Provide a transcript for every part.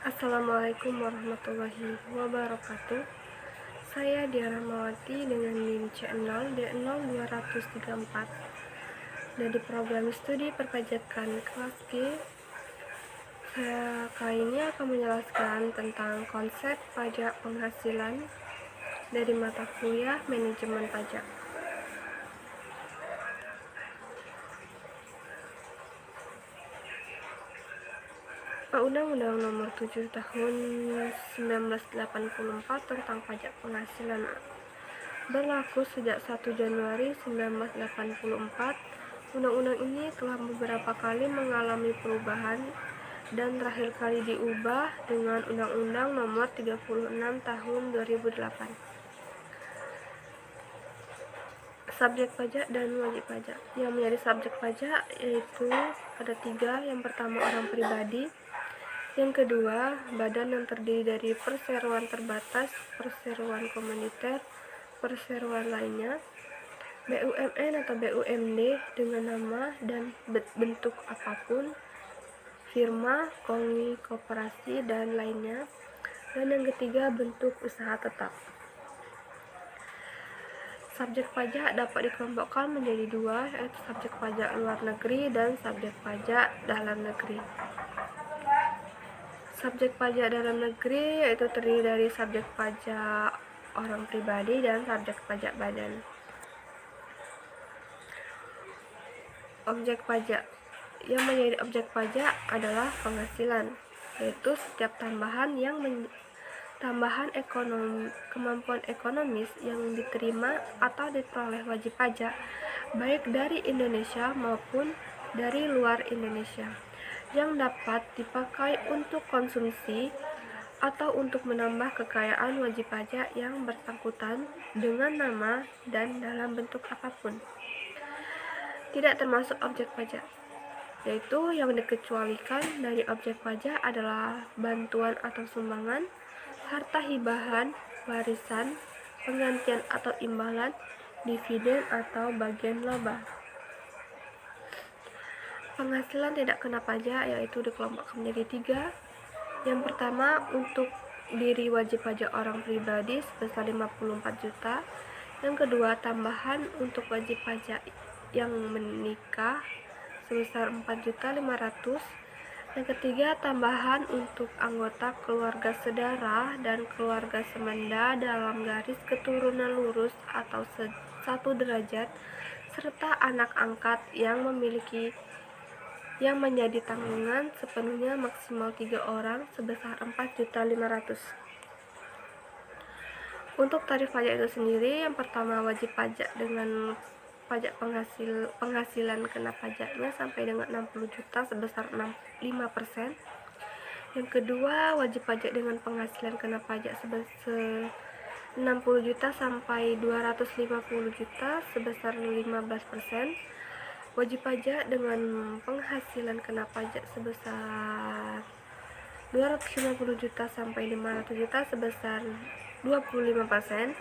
Assalamualaikum warahmatullahi wabarakatuh. Saya Diana Mawati dengan NIM C0D0234 dari program studi perpajakan kelas G. Saya kali ini akan menjelaskan tentang konsep pajak penghasilan dari mata kuliah manajemen pajak. Undang-Undang Nomor 7 Tahun 1984 tentang pajak penghasilan berlaku sejak 1 Januari 1984. Undang-undang ini telah beberapa kali mengalami perubahan dan terakhir kali diubah dengan Undang-Undang Nomor 36 Tahun 2008. Subjek pajak dan wajib pajak. Yang menjadi subjek pajak yaitu ada 3. Yang pertama, orang pribadi. Yang kedua, badan yang terdiri dari perseroan terbatas, perseroan komuniter, perseroan lainnya, BUMN atau BUMD dengan nama dan bentuk apapun, firma, kongsi, koperasi, dan lainnya. Dan yang ketiga, bentuk usaha tetap. Subjek pajak dapat dikelompokkan menjadi 2, yaitu subjek pajak luar negeri dan subjek pajak dalam negeri. Subjek pajak dalam negeri yaitu terdiri dari subjek pajak orang pribadi dan subjek pajak badan. Objek pajak. Yang menjadi objek pajak adalah penghasilan, yaitu setiap tambahan kemampuan ekonomis yang diterima atau diperoleh wajib pajak, baik dari Indonesia maupun dari luar Indonesia, yang dapat dipakai untuk konsumsi atau untuk menambah kekayaan wajib pajak yang bersangkutan dengan nama dan dalam bentuk apapun. Tidak termasuk objek pajak, yaitu yang dikecualikan dari objek pajak adalah bantuan atau sumbangan, harta hibahan, warisan, penggantian atau imbalan, dividen atau bagian laba. Penghasilan tidak kena pajak yaitu dikelompokkan menjadi 3. Yang pertama, untuk diri wajib pajak orang pribadi sebesar 54 juta. Yang kedua, tambahan untuk wajib pajak yang menikah sebesar 4.500.000. Yang ketiga, tambahan untuk anggota keluarga sedara dan keluarga semenda dalam garis keturunan lurus atau 1 derajat, serta anak angkat yang menjadi tanggungan sepenuhnya maksimal 3 orang sebesar 4.500.000. Untuk tarif pajak itu sendiri, yang pertama wajib pajak dengan pajak penghasilan kena pajaknya sampai dengan 60 juta sebesar 5%. Yang kedua, wajib pajak dengan penghasilan kena pajak sebesar 60 juta sampai 250 juta sebesar 15%. Wajib pajak dengan penghasilan kena pajak sebesar 250 juta sampai 500 juta sebesar 25%.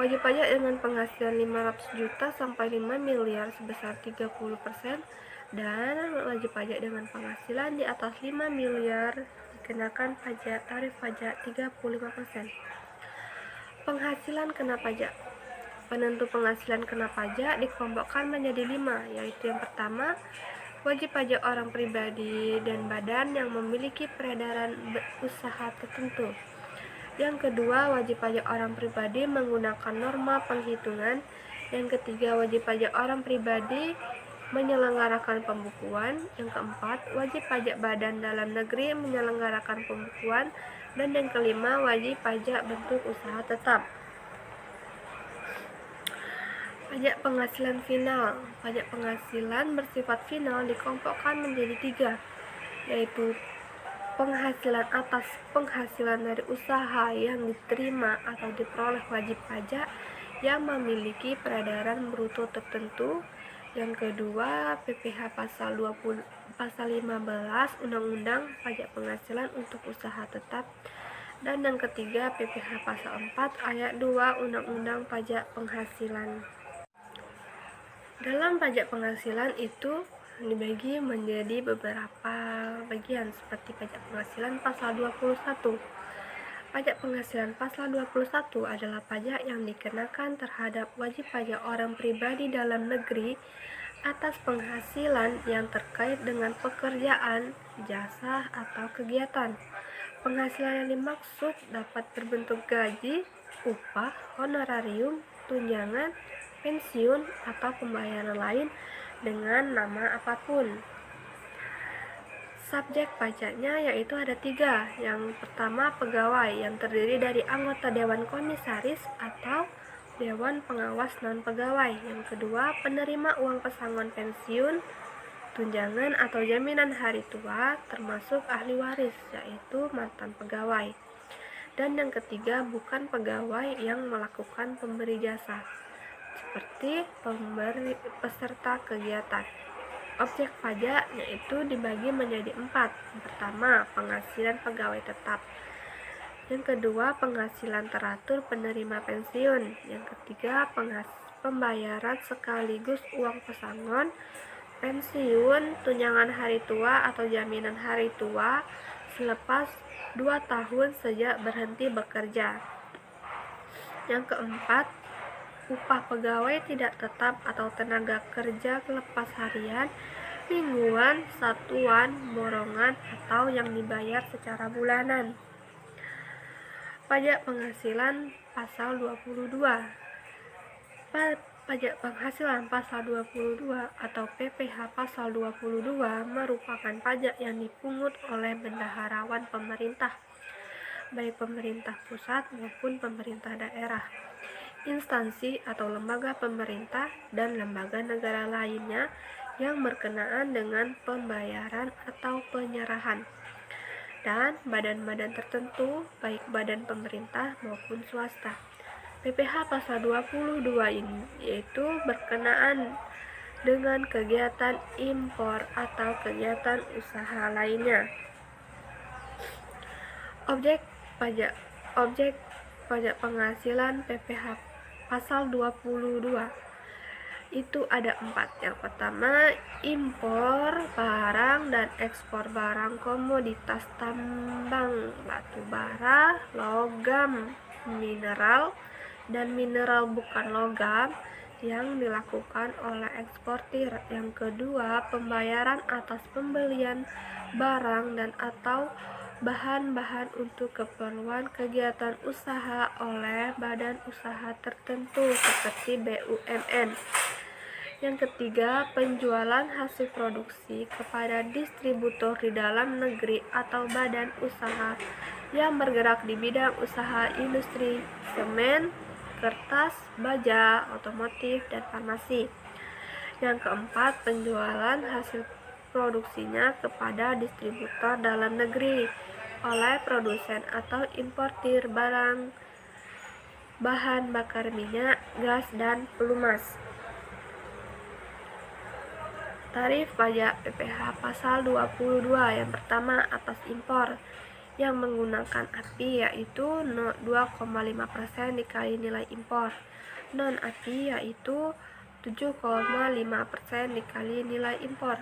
Wajib pajak dengan penghasilan 500 juta sampai 5 miliar sebesar 30%. Dan wajib pajak dengan penghasilan di atas 5 miliar dikenakan tarif pajak 35%. Penghasilan kena pajak. Penentu penghasilan kena pajak dikelompokkan menjadi 5, yaitu yang pertama, wajib pajak orang pribadi dan badan yang memiliki peredaran usaha tertentu. Yang kedua, wajib pajak orang pribadi menggunakan norma penghitungan. Yang ketiga, wajib pajak orang pribadi menyelenggarakan pembukuan. Yang keempat, wajib pajak badan dalam negeri menyelenggarakan pembukuan. Dan yang kelima, wajib pajak bentuk usaha tetap. Pajak penghasilan final. Pajak penghasilan bersifat final dikelompokkan menjadi 3, yaitu penghasilan atas penghasilan dari usaha yang diterima atau diperoleh wajib pajak yang memiliki peredaran bruto tertentu. Yang kedua, PPh pasal 15 Undang-Undang Pajak Penghasilan untuk Usaha Tetap. Dan yang ketiga, PPh pasal 4 ayat 2 Undang-Undang Pajak Penghasilan. Dalam pajak penghasilan itu dibagi menjadi beberapa bagian seperti pajak penghasilan pasal 21. Pajak penghasilan pasal 21 adalah pajak yang dikenakan terhadap wajib pajak orang pribadi dalam negeri atas penghasilan yang terkait dengan pekerjaan, jasa, atau kegiatan. Penghasilan yang dimaksud dapat berbentuk gaji, upah, honorarium, tunjangan, pensiun, atau pembayaran lain dengan nama apapun. Subjek pajaknya yaitu ada 3. Yang pertama pegawai yang terdiri dari anggota Dewan Komisaris atau Dewan Pengawas Non-Pegawai. Yang kedua penerima uang pesangon pensiun, tunjangan atau jaminan hari tua termasuk ahli waris yaitu mantan pegawai. Dan yang ketiga bukan pegawai yang melakukan pemberi jasa seperti peserta kegiatan. Objek pajak yaitu dibagi menjadi 4. Yang pertama, penghasilan pegawai tetap. Yang kedua, penghasilan teratur penerima pensiun. Yang ketiga, pembayaran sekaligus uang pesangon, pensiun, tunjangan hari tua atau jaminan hari tua selepas 2 tahun sejak berhenti bekerja. Yang keempat, upah pegawai tidak tetap atau tenaga kerja lepas harian, mingguan, satuan, borongan, atau yang dibayar secara bulanan. Pajak penghasilan pasal 22. Pajak penghasilan pasal 22 atau PPh pasal 22 merupakan pajak yang dipungut oleh bendaharawan pemerintah, baik pemerintah pusat maupun pemerintah daerah, instansi atau lembaga pemerintah, dan lembaga negara lainnya yang berkenaan dengan pembayaran atau penyerahan, dan badan-badan tertentu baik badan pemerintah maupun swasta. PPh pasal 22 ini yaitu berkenaan dengan kegiatan impor atau kegiatan usaha lainnya. Objek pajak penghasilan PPh pasal 22 itu ada 4. Yang pertama, impor barang dan ekspor barang komoditas tambang, batu bara, logam, mineral, dan mineral bukan logam yang dilakukan oleh eksportir. Yang kedua, pembayaran atas pembelian barang dan atau bahan-bahan untuk keperluan kegiatan usaha oleh badan usaha tertentu seperti BUMN. Yang ketiga, penjualan hasil produksi kepada distributor di dalam negeri atau badan usaha yang bergerak di bidang usaha industri, semen, kertas, baja, otomotif, dan farmasi. Yang keempat, penjualan hasil produksinya kepada distributor dalam negeri oleh produsen atau importir barang bahan bakar minyak, gas, dan pelumas. Tarif pajak PPh pasal 22. Yang pertama, atas impor yang menggunakan API yaitu 2,5% dikali nilai impor. Non API yaitu 7,5% dikali nilai impor.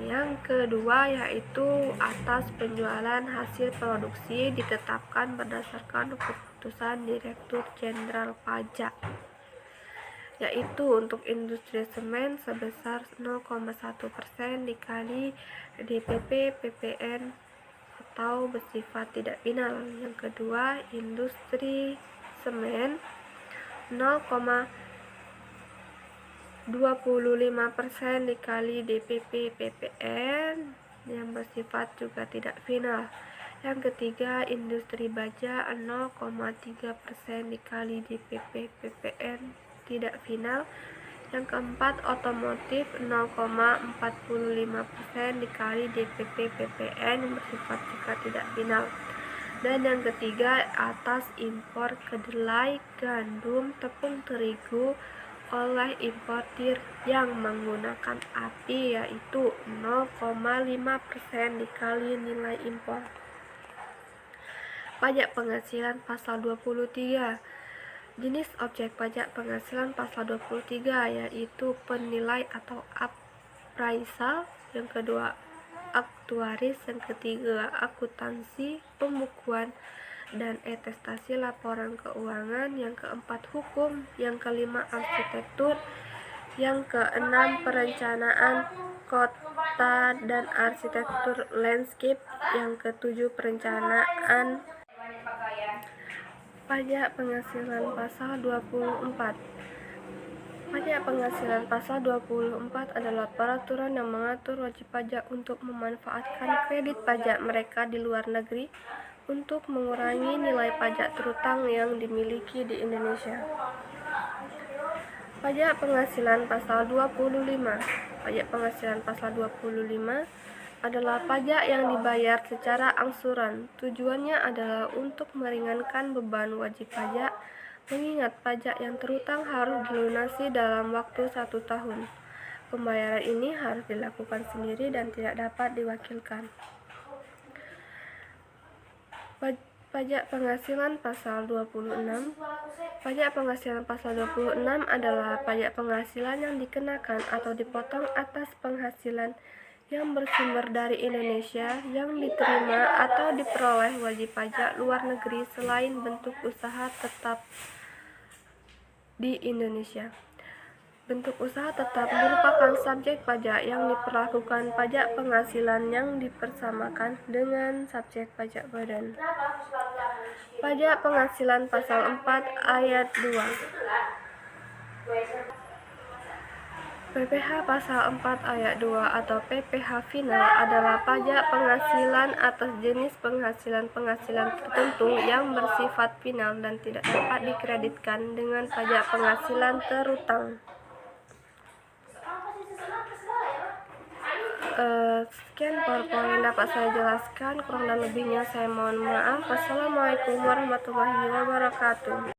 Yang kedua yaitu atas penjualan hasil produksi ditetapkan berdasarkan keputusan Direktur Jenderal Pajak, yaitu untuk industri semen sebesar 0,1% dikali DPP PPN atau bersifat tidak final. Yang kedua, industri semen 0,25% dikali DPP PPN yang bersifat juga tidak final. Yang ketiga, industri baja 0,3% dikali DPP PPN tidak final. Yang keempat, otomotif 0,45% dikali DPP PPN yang bersifat juga tidak final. Dan yang ketiga, atas impor kedelai, gandum, tepung terigu oleh importir yang menggunakan API yaitu 0,5% dikali nilai impor. Pajak penghasilan pasal 23. Jenis objek pajak penghasilan pasal 23 yaitu penilai atau appraisal, yang kedua aktuaris, yang ketiga akuntansi, pembukuan, dan atestasi laporan keuangan, yang keempat hukum, yang kelima arsitektur, yang keenam perencanaan kota dan arsitektur landscape, yang ketujuh perencanaan pajak penghasilan pasal 24. Pajak penghasilan pasal 24 adalah peraturan yang mengatur wajib pajak untuk memanfaatkan kredit pajak mereka di luar negeri untuk mengurangi nilai pajak terutang yang dimiliki di Indonesia. Pajak penghasilan pasal 25. Pajak penghasilan pasal 25 adalah pajak yang dibayar secara angsuran. Tujuannya adalah untuk meringankan beban wajib pajak, mengingat pajak yang terutang harus dilunasi dalam waktu 1 tahun. Pembayaran ini harus dilakukan sendiri dan tidak dapat diwakilkan. Pajak penghasilan pasal 26. Pajak penghasilan pasal 26 adalah pajak penghasilan yang dikenakan atau dipotong atas penghasilan yang bersumber dari Indonesia yang diterima atau diperoleh wajib pajak luar negeri selain bentuk usaha tetap di Indonesia. Bentuk usaha tetap merupakan subjek pajak yang diperlakukan pajak penghasilan yang dipersamakan dengan subjek pajak badan. Pajak penghasilan pasal 4 ayat 2. PPh pasal 4 ayat 2 atau PPh final adalah pajak penghasilan atas jenis penghasilan tertentu yang bersifat final dan tidak dapat dikreditkan dengan pajak penghasilan terutang. Sekian PowerPoint yang dapat saya jelaskan, kurang dan lebihnya saya mohon maaf. Wassalamualaikum warahmatullahi wabarakatuh.